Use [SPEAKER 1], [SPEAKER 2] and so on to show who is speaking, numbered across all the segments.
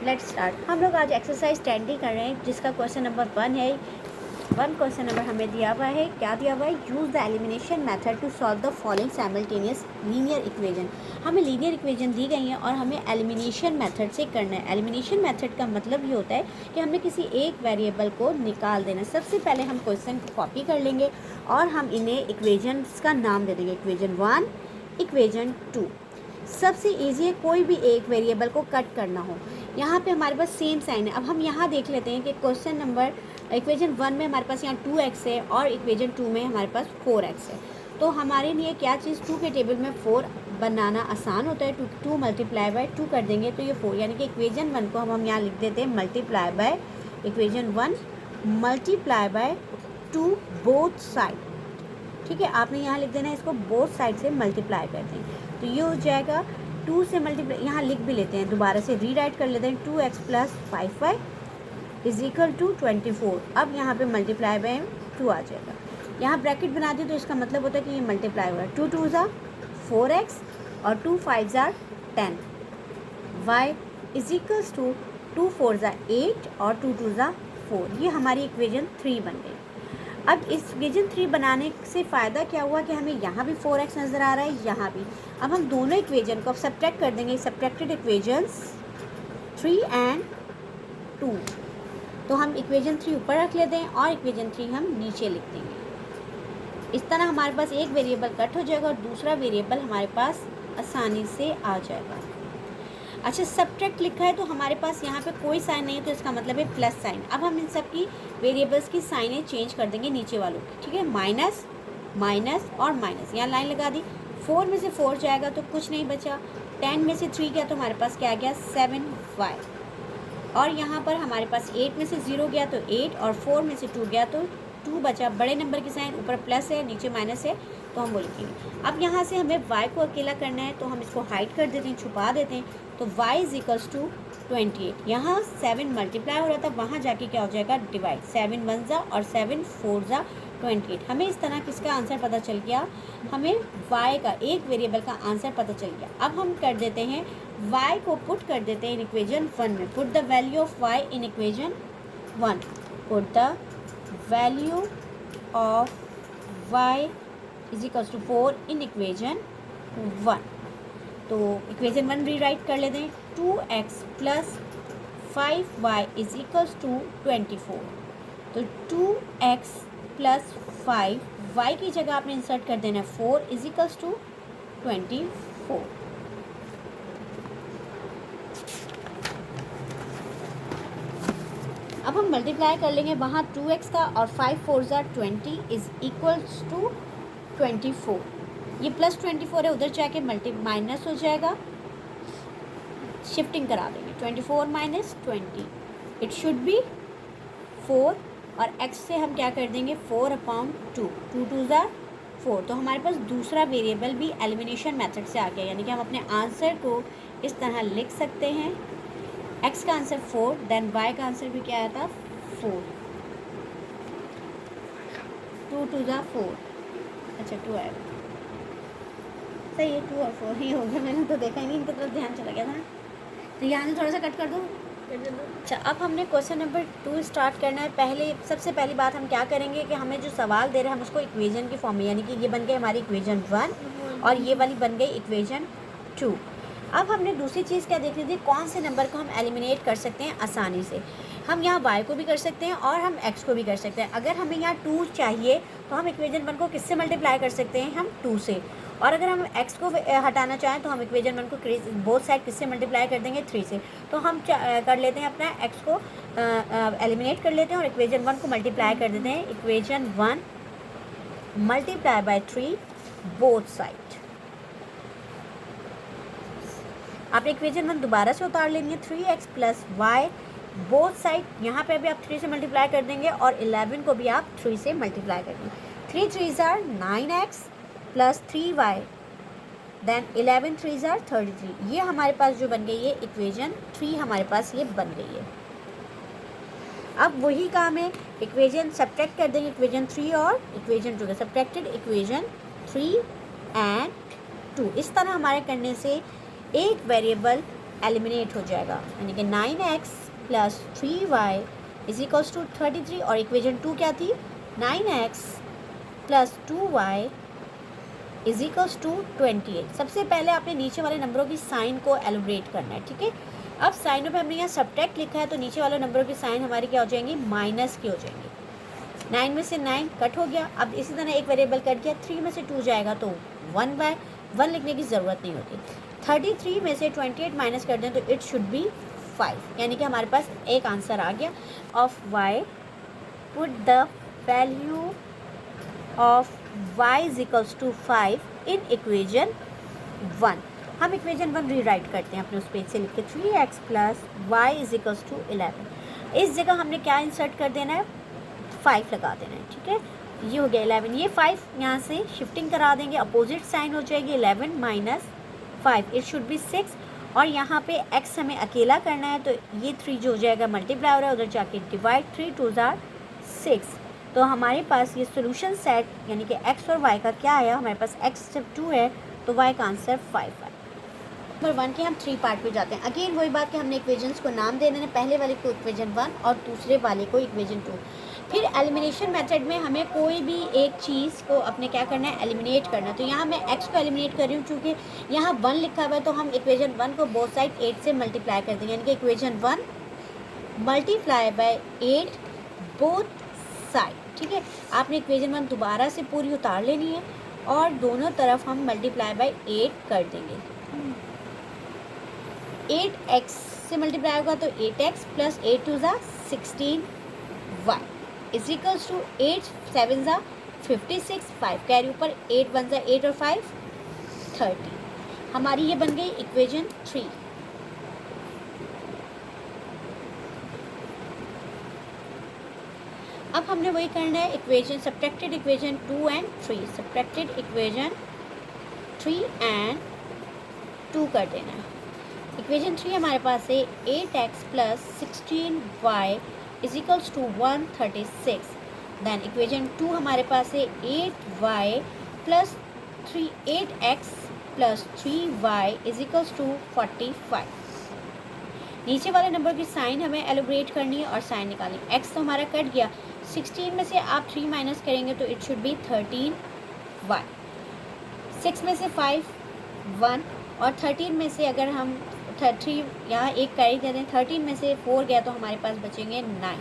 [SPEAKER 1] Let's start. हम लोग आज एक्सरसाइज 10 कर रहे हैं जिसका क्वेश्चन नंबर 1 है। क्वेश्चन नंबर हमें दिया हुआ है, क्या दिया हुआ है? Use the elimination method to solve the following simultaneous linear equation. हमें लीनियर इक्वेजन दी गई हैं और हमें एलिमिनेशन मेथड से करना है। एलिमिनेशन मेथड का मतलब ये होता है कि हमें किसी एक वेरिएबल को निकाल देना। सबसे पहले हम क्वेश्चन को कॉपी कर लेंगे और हम इन्हें इक्वेजन्स का नाम दे देंगे। Equation 1, equation 2। सबसे ईजी है कोई भी एक वेरिएबल को कट करना हो। यहाँ पे हमारे पास सेम साइन है। अब हम यहाँ देख लेते हैं कि क्वेश्चन नंबर इक्वेजन 1 में हमारे पास यहाँ 2x है और इक्वेजन 2 में हमारे पास 4x है। तो हमारे लिए क्या चीज़, 2 के टेबल में 4 बनाना आसान होता है। 2 मल्टीप्लाई बाय 2 कर देंगे तो ये 4, यानी कि इक्वेजन 1 को हम यहाँ लिख देते हैं multiply by equation 1 multiply by 2 both side. ठीक है, आपने यहाँ लिख देना है, इसको बोथ साइड से मल्टीप्लाई कर दें तो ये हो जाएगा 2 से मल्टीप्लाई। यहाँ लिख भी लेते हैं, दोबारा से रीराइट कर लेते हैं। 2x plus 5y is equal to 24। अब यहाँ पे मल्टीप्लाई बाय 2 आ जाएगा। यहाँ ब्रैकेट बना दी तो इसका मतलब होता है कि ये मल्टीप्लाई हो रहा है। 2 2 ज़ा 4x और 2 5 ज़ा 10। y इज इक्वल्स टू 2 4 ज़ा 8 और 2 2 ज़ा 4। ये हमारी इक्वेजन 3 बन गई। अब इस इक्वेजन 3 बनाने से फ़ायदा क्या हुआ कि हमें यहाँ भी 4x नज़र आ रहा है, यहाँ भी। अब हम दोनों इक्वेजन को अब सब्ट्रैक्ट कर देंगे। Subtracted equations 3 and 2। तो हम इक्वेजन 3 ऊपर रख लेते हैं और इक्वेजन 3 हम नीचे लिख देंगे। इस तरह हमारे पास एक वेरिएबल कट हो जाएगा और दूसरा वेरिएबल हमारे पास आसानी से आ जाएगा। अच्छा, सब्ट्रैक्ट लिखा है तो हमारे पास यहाँ पे कोई साइन नहीं है तो इसका मतलब है प्लस साइन। अब हम इन सब की वेरिएबल्स की साइनें चेंज कर देंगे नीचे वालों की। ठीक है, माइनस माइनस और माइनस, यहाँ लाइन लगा दी। 4 में से 4 जाएगा तो कुछ नहीं बचा। 10 में से 3 गया तो हमारे पास क्या आ गया? 7y। और यहाँ पर हमारे पास 8 में से 0 गया तो 8 और 4 में से 2 गया तो 2 बचा। बड़े नंबर की साइन, ऊपर प्लस है नीचे माइनस है तो हम वो लिखेंगे। अब यहाँ से हमें y को अकेला करना है तो हम इसको हाइड कर देते हैं, छुपा देते हैं। तो y इज इक्वल्स टू 28। यहाँ 7 मल्टीप्लाई हो रहा था, वहाँ जाके क्या हो जाएगा? डिवाइड। 7 1 ज़ा और 7 4 ज़ा 28। हमें इस तरह किसका आंसर पता चल गया? हमें y का एक वेरिएबल का आंसर पता चल गया। अब हम कर देते हैं y को पुट कर देते हैं इन इक्वेजन 1 में। Put the value of y in equation 1। Put the value of y is equals to 4 in equation 1। तो इक्वेजन 1 रीराइट कर लेते हैं। 2x plus 5y is equals to 24। तो 2x प्लस 5 y की जगह आपने इंसर्ट कर देना है 4 इज इक्वल्स टू 24। अब हम मल्टीप्लाई कर लेंगे वहाँ 2x का और 5 4 ज़ा 20 इज इक्वल्स टू 24। ये प्लस 24 है, उधर जाके माइनस हो जाएगा, शिफ्टिंग करा देंगे। 24 माइनस 20 इट शुड बी 4 और x से हम क्या कर देंगे? 4/2। 2 2 ज़ा 4। तो हमारे पास दूसरा वेरिएबल भी एलिमिनेशन मेथड से आ गया, यानी कि हम अपने आंसर को इस तरह लिख सकते हैं। x का आंसर 4, देन y का आंसर भी क्या आया था? 4। 2 2 ज़ा 4। अच्छा 2 आएगा, सही है। 2 और 4 ही हो गया। मैंने तो देखा ही नहीं, इनकी तरफ ध्यान चला गया था। तो यहाँ से थोड़ा सा कट कर दो। अच्छा, अब हमने क्वेश्चन नंबर 2 स्टार्ट करना है। सबसे पहली बात हम क्या करेंगे कि हमें जो सवाल दे रहे हैं हम उसको इक्वेजन की फॉर्म में, यानी कि ये बन गई हमारी इक्वेजन 1 और ये वाली बन गई इक्वेजन 2। अब हमने दूसरी चीज़ क्या देखनी थी? कौन से नंबर को हम एलिमिनेट कर सकते हैं आसानी से। हम यहाँ y को भी कर सकते हैं और हम x को भी कर सकते हैं। अगर हमें यहाँ 2 चाहिए तो हम इक्वेजन 1 को किससे मल्टीप्लाई कर सकते हैं? हम 2 से। और अगर हम x को हटाना चाहें तो हम इक्वेजन 1 को बोथ साइड किससे मल्टीप्लाई कर देंगे? 3 से। तो हम कर लेते हैं अपना x को एलिमिनेट कर लेते हैं और इक्वेजन 1 को मल्टीप्लाई कर देते हैं। Equation 1 multiply by 3 both side. आपने इक्वेजन 1 दोबारा से उतार लेनी है। 3x plus Y both side, यहाँ पे भी आप 3 से मल्टीप्लाई कर देंगे और 11 को भी आप 3 से मल्टीप्लाई कर देंगे। 3 3 are 9x plus 3y, then 11 3 are 33। ये हमारे पास जो बन गई है इक्वेजन 3 हमारे पास ये बन गई है। अब वही काम है, इक्वेजन सब्ट्रैक्ट कर देंगे इक्वेजन 3 और इक्वेजन 2 का। Subtracted equation 3 and 2। इस तरह हमारे करने से एक वेरिएबल एलिमिनेट हो जाएगा, यानी कि 9x plus 3y is equals to 33 और इक्वेशन 2 क्या थी 9x plus 2y is equals to 28। सबसे पहले आपने नीचे वाले नंबरों की साइन को एलिब्रेट करना है, ठीक है। अब साइनों पे हमने यहाँ सब्ट्रैक्ट लिखा है तो नीचे वाले नंबरों की साइन हमारी क्या हो जाएंगी, माइनस की हो जाएंगी। 9 में से 9 कट हो गया। अब इसी तरह एक वेरिएबल कट गया, 3 में से 2 जाएगा तो 1 लिखने की ज़रूरत नहीं होती। 33 में से 28 माइनस कर दें तो इट शुड बी 5, यानी कि हमारे पास एक आंसर आ गया of y। Put the value of y is equals to 5 in equation 1। हम इक्वेशन 1 रीराइट करते हैं अपने उस पेज से लिख के 3x plus y is equals to 11। इस जगह हमने क्या इंसर्ट कर देना है, 5 लगा देना है, ठीक है। ये हो गया 11, ये 5 यहाँ से शिफ्टिंग करा देंगे, अपोजिट साइन हो जाएगी 11 माइनस 5 इट शुड बी 6। और यहाँ पे x हमें अकेला करना है तो ये 3 जो हो जाएगा मल्टीप्लाई हो रहा है, उधर जाके डिवाइड, 3 2 जार 6। तो हमारे पास ये सोल्यूशन सेट यानी कि x और y का क्या आया, हमारे पास x जब 2 है तो y का आंसर 5 है। नंबर 1 के हम 3 पार्ट पे जाते हैं। अगेन वही बात कि हमने इक्वेशंस को नाम देने हैं, पहले वाले को इक्वेशन 1 और दूसरे वाले को इक्वेशन 2। फिर एलिमिनेशन मेथड में हमें कोई भी एक चीज़ को अपने क्या करना है, एलिमिनेट करना है। तो यहाँ मैं x को एलिमिनेट कर रही हूँ क्योंकि यहाँ 1 लिखा हुआ है, तो हम इक्वेशन 1 को बोथ साइड 8 से मल्टीप्लाई कर देंगे, यानी कि equation 1 multiply by 8 both side, ठीक है। आपने इक्वेशन 1 दोबारा से पूरी उतार लेनी है और दोनों तरफ हम मल्टीप्लाई बाय 8 कर देंगे। 8x से मल्टीप्लाई होगा तो 8x प्लस 8 2 ज़ा 16y इज इक्वल्स टू 8 7 ज़ा 56, 5 कैरी ऊपर, 8 1 ज़ा 8 और 5 30। हमारी ये बन गई इक्वेशन 3। अब हमने वही करना है, equation subtracted equation 2 and 3, subtracted equation 3 and 2 कर देना है। इक्वेशन 3 हमारे पास है 8x plus 16y is equals to 136। Then equation 2 हमारे पास है 8y plus 8x plus 3y is equals to 45। नीचे वाले नंबर की साइन हमें एलिब्रेट करनी है और साइन निकालनी है। x तो हमारा कट गया, 16 में से आप 3 माइनस करेंगे तो इट शुड बी 13y। 6 में से 5 1 और 13 में से अगर हम 3 यहाँ एक कैरी करें, 13 में से 4 गया तो हमारे पास बचेंगे 9।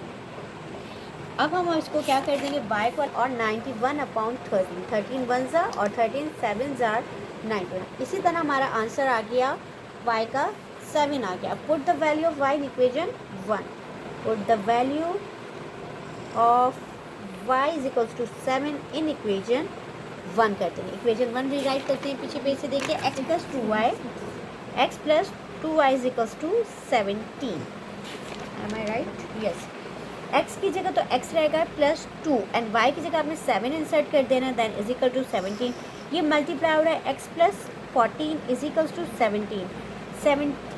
[SPEAKER 1] अब हम इसको क्या कर देंगे, y को और 91 अपॉन 13 1 ज़ा और 13 7 ज़ार 9। इसी तरह हमारा आंसर आ गया y का 7 आ गया। Put the value of y in equation 1। Put the value of y is equals to 7 in equation 1 करते हैं। इक्वेशन 1 रीराइट करते हैं, पीछे पेज से देखिए x plus 2y, x plus 2y is equals to 17। Am I right? Yes. x की जगह तो x रहेगा प्लस 2 एंड y की जगह आपने 7 इंसर्ट कर देना, देन इज इक्वल टू 17। ये मल्टीप्लाई हो रहा है x plus 14 is equals to 17।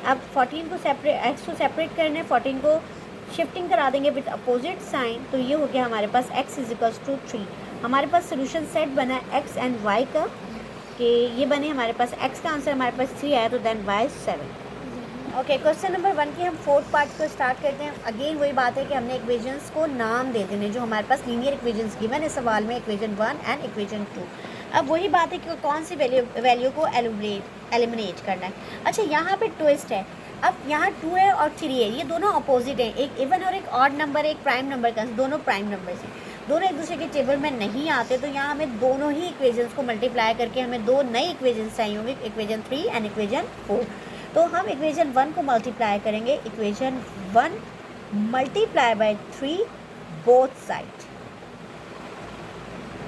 [SPEAKER 1] अब 14 को सेपरेट, x को सेपरेट करना है, 14 को शिफ्टिंग करा देंगे विद अपोजिट साइन, तो ये हो गया हमारे पास x इज इक्वल्स टू 3। हमारे पास सोल्यूशन सेट बना है x एंड y का, कि ये बने हमारे पास x का आंसर हमारे पास 3 आया तो then y 7। Okay, question number 1 की हम 4th पार्ट को स्टार्ट करते हैं। अगेन वही बात है कि हमने इक्वेशंस को नाम दे देने, जो हमारे पास लीनियर इक्वेशंस गिवन है सवाल में, इक्वेशन 1 एंड इक्वेशन 2। अब वही बात है कि कौन सी वैल्यू को एलिमिनेट करना है। अच्छा, यहाँ पे ट्विस्ट है। अब यहाँ 2 है और 3 है, ये दोनों अपोजिट हैं, एक इवन और एक ऑड नंबर है, एक प्राइम नंबर का, दोनों प्राइम नंबर्स हैं, दोनों एक दूसरे के टेबल में नहीं आते। तो यहाँ हमें दोनों ही इक्वेशंस को मल्टीप्लाई करके हमें 2 नई इक्वेशंस चाहिए होंगे, इक्वेशन 3 एंड इक्वेशन 4। तो हम इक्वेशन 1 को मल्टीप्लाई करेंगे, equation 1 multiply by 3 both side.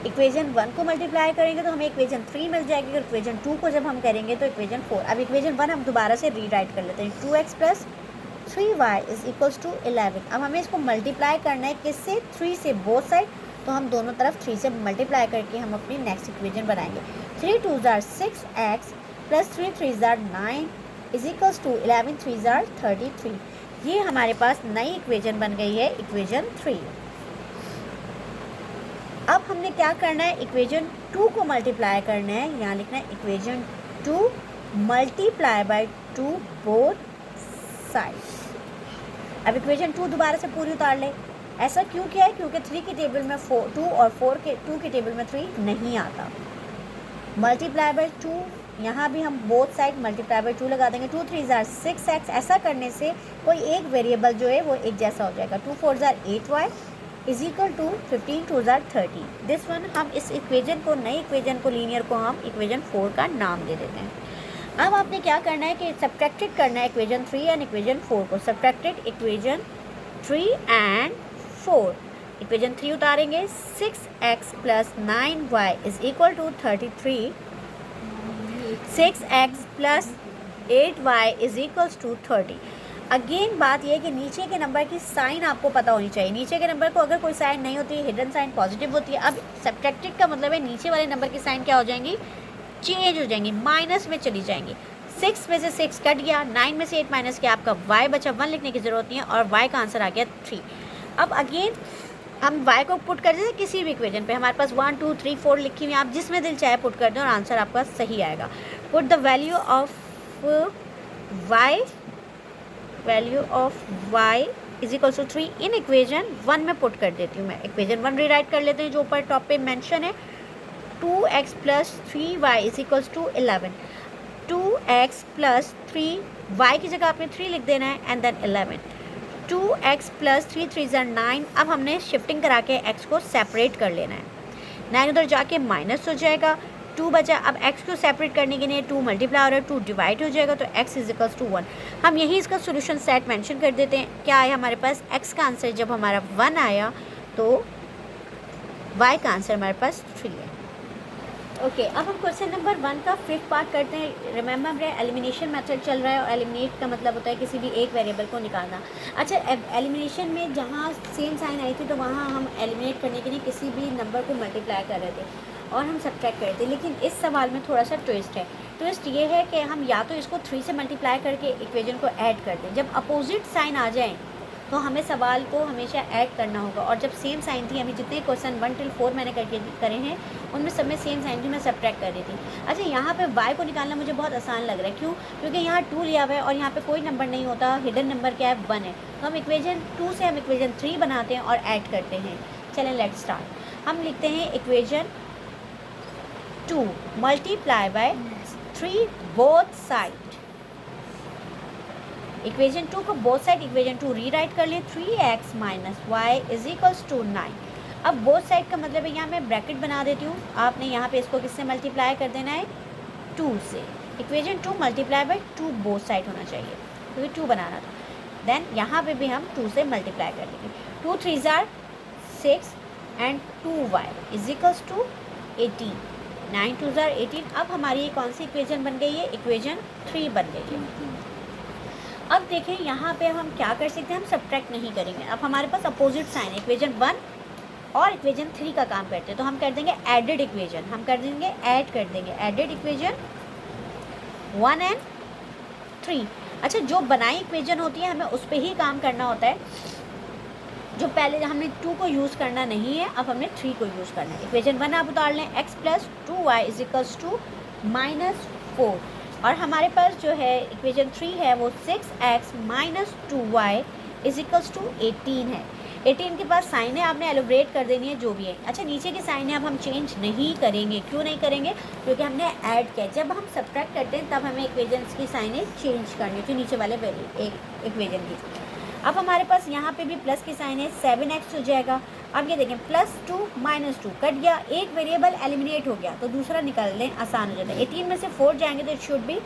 [SPEAKER 1] Equation 1 को मल्टीप्लाई करेंगे तो हमें इक्वेशन 3 मिल जाएगी, और इक्वेशन 2 को जब हम करेंगे तो इक्वेशन 4। अब इक्वेशन 1 हम दोबारा से रीराइट कर लेते हैं, 2x plus 3y is equals to 11। अब हमें इसको मल्टीप्लाई करना है किससे, 3 से बोथ साइड, तो हम दोनों तरफ 3 से मल्टीप्लाई करके हम अपनी नेक्स्ट इक्वेशन बनाएंगे। 3 2 are 6x plus 3 3 are 9 is equals to 11 3 are 33। ये हमारे पास नई इक्वेशन बन गई है, इक्वेशन 3। अब हमने क्या करना है, इक्वेशन 2 को मल्टीप्लाई करना है, यहाँ लिखना है equation 2 multiply by 2 both sides. अब इक्वेशन 2 दोबारा से पूरी उतार ले। ऐसा क्यों किया है? क्योंकि 3 की टेबल में 2 और 2 की टेबल में 3 नहीं आता। मल्टीप्लाई बाय 2, यहाँ भी हम बोथ साइड मल्टीप्लाई बाय 2 लगा देंगे। 2 3 ज़ार 6x। ऐसा करने से कोई एक वेरिएबल जो है वो एक जैसा हो जाएगा। 2 4 are 8y is equal to 15 2 are 30। This one हम इस इक्वेजन को, नई इक्वेजन को, लीनियर को हम इक्वेजन 4 का नाम दे देते हैं। अब आपने क्या करना है कि सब्ट्रैक्टेड करना है इक्वेजन 3 एंड इक्वेजन 4 को। Subtracted equation 3 and 4। इक्वेजन 3 उतारेंगे, 6x plus 9y is equal to 33। 6x plus 8y is equals to 30। Again बात यह है कि नीचे के नंबर की साइन आपको पता होनी चाहिए। नीचे के नंबर को अगर कोई साइन नहीं होती है, हिडन साइन पॉजिटिव होती है। अब सब्ट्रैक्टेड का मतलब है नीचे वाले नंबर की साइन क्या हो जाएंगी? चेंज हो जाएंगी, माइनस में चली जाएंगी। 6 में से 6 कट गया, 9 में से 8 माइनस किया, आपका y बचा। 1 लिखने की ज़रूरत नहीं है और y का आंसर आ गया 3। अब अगेन हम y को पुट कर देते किसी भी इक्वेजन पे। हमारे पास 1 2 3 4 लिखी हुई है, आप जिसमें दिल चाहे पुट कर दें और आंसर आपका सही आएगा। Put the value of y is equal to 3 in equation 1 में पुट कर देती हूँ मैं। इक्वेजन 1 रीराइट कर लेते हैं जो ऊपर टॉप पे मेंशन है। 2x plus 3y is equals to 11। 2x plus 3y की जगह आपने 3 लिख देना है and then 11। 2x plus 3 3 are 9। अब हमने शिफ्टिंग करा के x को सेपरेट कर लेना है। 9 उधर जाके माइनस हो जाएगा, 2 बचा। अब x को सेपरेट करने के लिए 2 मल्टीप्लाई हो रहा है, 2 डिवाइड हो जाएगा तो x इज इक्वल्स टू 1। हम यही इसका सोल्यूशन सेट मेंशन कर देते हैं। क्या आया हमारे पास? x का आंसर जब हमारा 1 आया तो y का आंसर हमारे पास 3 है। ओके, अब हम क्वेश्चन नंबर 1 का 5th पार्ट करते हैं। रिमेंबर हमारे एलिमिनेशन मेथड चल रहा है और एलिमिनेट का मतलब होता है किसी भी एक वेरिएबल को निकालना। अच्छा, एलिमिनेशन में जहाँ सेम साइन आई थी तो वहाँ हम एलिमिनेट करने के लिए किसी भी नंबर को मल्टीप्लाई कर रहे थे और हम सब्ट्रैक्ट कर रहे थे। लेकिन इस सवाल में थोड़ा सा ट्विस्ट है। ट्विस्ट ये है कि हम या तो इसको 3 से मल्टीप्लाई करके इक्वेजन को ऐड कर दें। जब अपोजिट साइन आ जाए तो हमें सवाल को हमेशा ऐड करना होगा। और जब सेम साइन थी, हमें जितने क्वेश्चन 1 till 4 मैंने करके करे हैं उनमें सब में सेम साइन थी, मैं सब्ट्रैक्ट कर रही थी। अच्छा, यहाँ पे y को निकालना मुझे बहुत आसान लग रहा है। क्यों? क्योंकि यहाँ 2 लिया हुआ है और यहाँ पे कोई नंबर नहीं होता, हिडन नंबर क्या है? 1 है। तो हम इक्वेजन 2 से हम इक्वेजन 3 बनाते हैं और ऐड करते हैं। चलें, लेट्स स्टार्ट। हम लिखते हैं equation 2 multiply by 3 both side. Equation 2 को बोथ साइड इक्वेजन 2 रीराइट कर लें। 3x minus y is equals to 9। अब बोथ साइड का मतलब है, यहाँ मैं ब्रैकेट बना देती हूँ। आपने यहाँ पे इसको किससे मल्टीप्लाई कर देना है? 2 से। Equation 2 multiply by 2 both side होना चाहिए क्योंकि 2 बनाना था। देन यहाँ पे भी हम 2 से मल्टीप्लाई कर देंगे। 2 3 are 6 and 2y is equals to 18। 9 2 are 18। अब हमारी कौन सी इक्वेजन बन गई है? इक्वेजन 3 बन गई है। अब देखें यहाँ पे हम क्या कर सकते हैं, हम सब्ट्रैक्ट नहीं करेंगे। अब हमारे पास अपोजिट साइन है, इक्वेजन 1 और इक्वेजन 3 का काम करते हैं। तो हम कर देंगे एडेड इक्वेजन, हम कर देंगे ऐड कर देंगे एडेड इक्वेजन 1 एंड 3। अच्छा, जो बनाई इक्वेजन होती है हमें उस पर ही काम करना होता है। जो पहले हमने 2 को यूज़ करना नहीं है, अब हमने 3 को यूज़ करना है। इक्वेजन 1 आप उतार लें, x plus 2y is equals to -4। और हमारे पास जो है इक्वेजन 3 है वो 6x minus 2y is equals to 18 है। 18 के पास साइन है, आपने एलोब्रेट कर देनी है जो भी है। अच्छा, नीचे की साइन है अब हम चेंज नहीं करेंगे। क्यों नहीं करेंगे? क्योंकि हमने ऐड किया। जब हम सब्ट्रैक्ट करते हैं तब हमें इक्वेजन्स की साइनें चेंज करनी थी नीचे वाले वैल्यू एक इक्वेजन की। अब हमारे पास यहाँ पे भी प्लस की साइन है, 7x हो जाएगा। अब ये देखें, +2 -2 कट गया, एक वेरिएबल एलिमिनेट हो गया तो दूसरा निकाल लें, आसान हो जाता है। 18 में से 4 जाएंगे तो इट शुड बी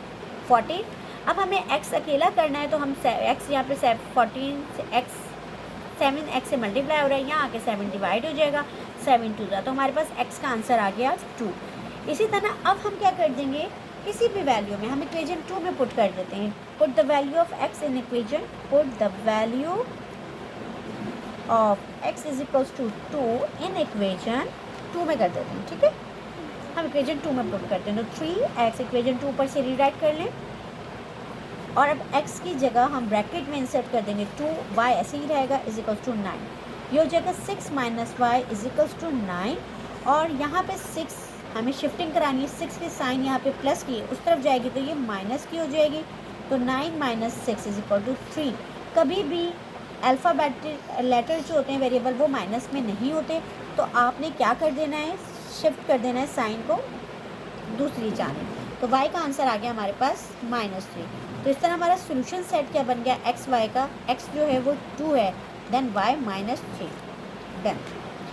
[SPEAKER 1] 14। अब हमें x अकेला करना है तो हम x यहाँ पे 14 से x 7x से मल्टीप्लाई हो रहा है, यहाँ आके 7 डिवाइड हो जाएगा, 7 2 ज़ा, तो हमारे पास x का आंसर आ गया 2। इसी तरह अब हम क्या कर देंगे, किसी भी वैल्यू में हम इक्वेजन 2 में पुट कर देते हैं। Put the value of x in equation, put the value of x is equals to 2 in equation 2 में कर देते हैं। ठीक है, हम इक्वेजन 2 में पुट करते हैं तो 3x इक्वेजन 2 ऊपर से रीराइट कर लें और अब x की जगह हम ब्रैकेट में इंसर्ट कर देंगे 2y ऐसे ही रहेगा इज इक्वल्स टू 9। ये हो जाएगा 6 minus y is equals to 9 और यहाँ पे 6 हमें शिफ्टिंग करानी है। 6 की साइन यहाँ पे प्लस की उस तरफ जाएगी तो ये माइनस की हो जाएगी। तो 9 माइनस 6 इज इक्वल टू 3। कभी भी अल्फ़ाबेटिक लेटर जो होते हैं वेरिएबल वो माइनस में नहीं होते, तो आपने क्या कर देना है, शिफ्ट कर देना है साइन को दूसरी जानिब। तो y का आंसर आ गया हमारे पास -3। तो इस तरह हमारा सोल्यूशन सेट क्या बन गया, x y का, x जो है वो 2 है, देन y -3, डन।